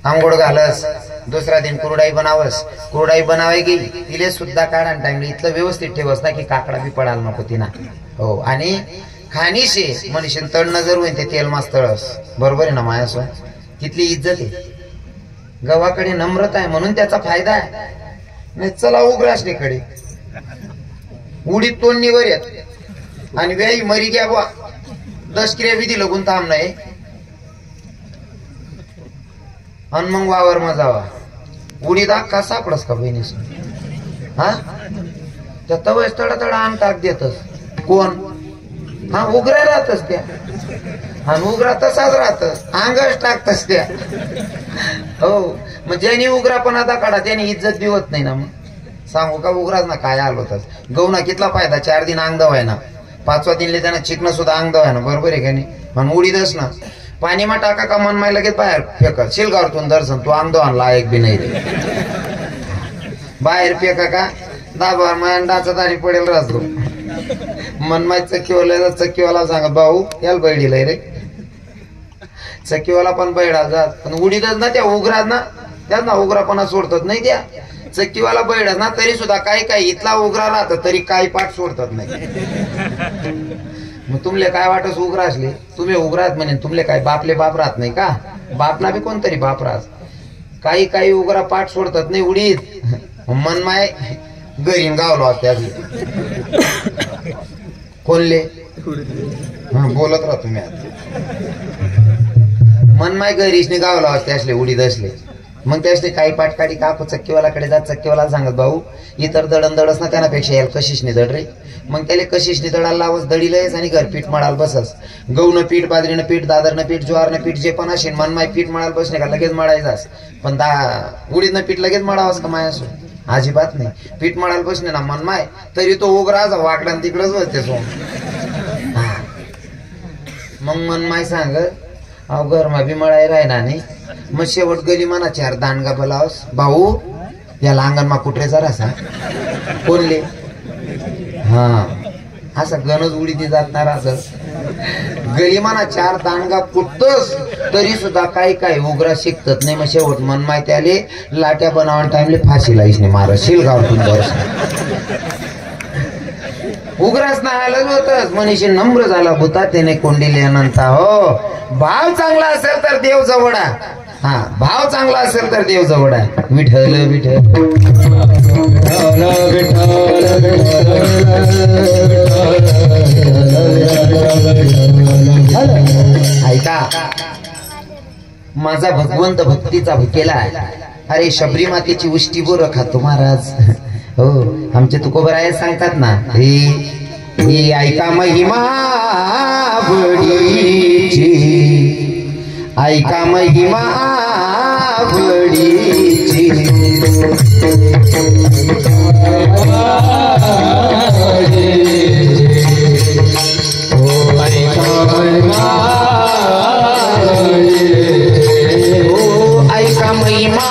आंघोळ घालस, दुसरा दिन कुरडाई बनावस, कुरडाई बनावाय गेली तिले सुद्धा काढा टाइमली इथलं व्यवस्थित ठेवस ना की काकडा बी पडायला नको तिना. हो आणि खाणीशे मनुष्य तळ नजर होईन ते तेल मास तळस. बरोबर आहे ना मायासो? कितली इज्जत आहे, गव्हाकडे नम्रता आहे म्हणून त्याचा फायदा आहे. नाही चला उग्रासनीकडे उडीत तोंड निवर येत आणि व्याई मरी घ्या बा दशक्रिया विधी लगून थांब नाही आणि मग वावर मजावा उडीद अख्खा सापडस का बहिणीस. हा त्या तवस तडा तडा आण टाक देतस कोण? हा उग्रा राहतस त्या आणि उग्रा तसाच राहतस अंगच टाकतस त्या. हो मग ज्याने उग्रा पण आता काढा त्याने इज्जत बी होत नाही ना. मग सांगू का उग्राच ना काय आलो होतास गहूना कितला फायदा 4 दिन अंग दवाय ना 5व्या दिनले त्यांना चिकन सुद्धा अंग दवाय ना. बरोबर आहे का नाही? पण उडीदच ना पाणी मा टाका का मन माय लगेच बाहेर फेकत शिलगावतून दर्शन तू अंग दवान लायक बी नाही रे. बाहेर फेका का दाबार मांडाचा दारी पडेल राजलो मन माय चक्कीवाला चक्कीवाला सांगत भाऊ याला बैडीला रे. चक्कीवाला पण बैडा जात पण उडीदच ना त्या उघरात ना त्यात ना उघरापणा सोडतात नाही त्या. चक्कीवाला बैडच ना तरी सुद्धा काही काही इथला उघरा राहत तरी काही पाठ सोडतात नाही. मग तुमले काय वाटस उघरा असले तुम्ही उघरात म्हणे तुमले काय बापले बाप राहत नाही का? बापना बी कोणतरी बाप राहत. काही काही उघरा पाठ सोडतात नाही उडीद. मन माय घरी गावलो त्या कोणले बोलत राहा तुम्ही मन माय घरीच नाही गावला असते असले उडीद असले. मग त्यासले काही पाठकाडी काकू चक्कीवालाकडे जात चक्कीवाला सांगत भाऊ इतर दडण दडस ना त्यापेक्षा याला कशीशने दड रे. मग त्याला कशीशने दडाला लावस दडीलस आणि घर पीठ मळाल बसस. गहूनं पीठ बाजरीनं पीठ दादरनं पीठ ज्वारनं पीठ जे पण असेल मन माय पीठ मळाल बसणे का लगेच मळायचास. पण उडीदनं पीठ लगेच मळावस का मायासो? अजिबात नाही. पीठ मळाल बसणे ना मन माय तरी तो उघरा वाकडा तिकडच बसते सो. मग मन माय सांग अहो घरमा बी मळाय राहिना नाही. मग शेवट गली मना 4 दांडगा बोलावस भाऊ या अंगण मा कुठे जरा सा कोणले. हा असा गणच उडीदी जातणार असं गली मना 4 दांडगा कुठतस तरी सुद्धा काही काही उग्रा शिकतात नाही. मग शेवट मन माहिती आले लाट्या बनावण टाइमले फाशी लाईसने मार शिलगावतून दर्श उग्रास ना आलंच होतच. मनीषी नम्र झाला भूता त्याने कोंडिले अनंता. हो भाव चांगला असेल तर देव जवळा. हा भाव चांगला असेल तर देव जवळा. विठ्ठल विठ्ठल ऐका माझा भगवंत भक्तीचा भुकेला. अरे शबरी मातेची उष्टी बोर खातो महाराज. हो आमचे तुकोबराय सांगतात ना हे ऐका महिमा बडीची ऐका महिमा बडीची. ऐका महिमा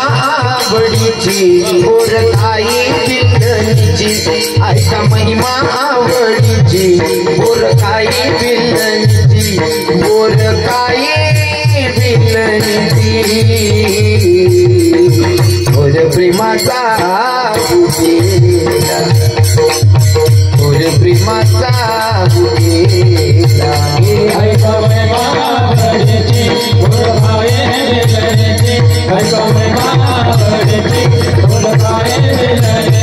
बडीची बोरकाई बिलणीची. ऐका महिमा आवडीची बोरकाई बिलणीची बोरकाई बिलणीची. बोर प्रेमाचा बुकेला बोर प्रेमाचा बुकेला. ऐका महिमा आवडीची बोरकाई बिलणीची. ऐका महिमा आवडीची बोरकाई बिलणीची.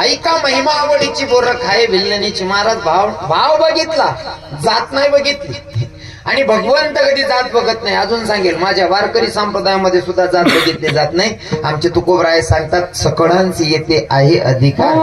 ऐका महिमा आवडीची बोर खाय विल्लनीची. महाराज भाव बघितला जात नाही बघितली आणि भगवंत कधी जात बघत नाही. अजून सांगेल माझ्या वारकरी संप्रदायामध्ये सुद्धा जात बघितले जात नाही. आमचे तुकोबराय सांगतात सकळांची येते आहे अधिकार.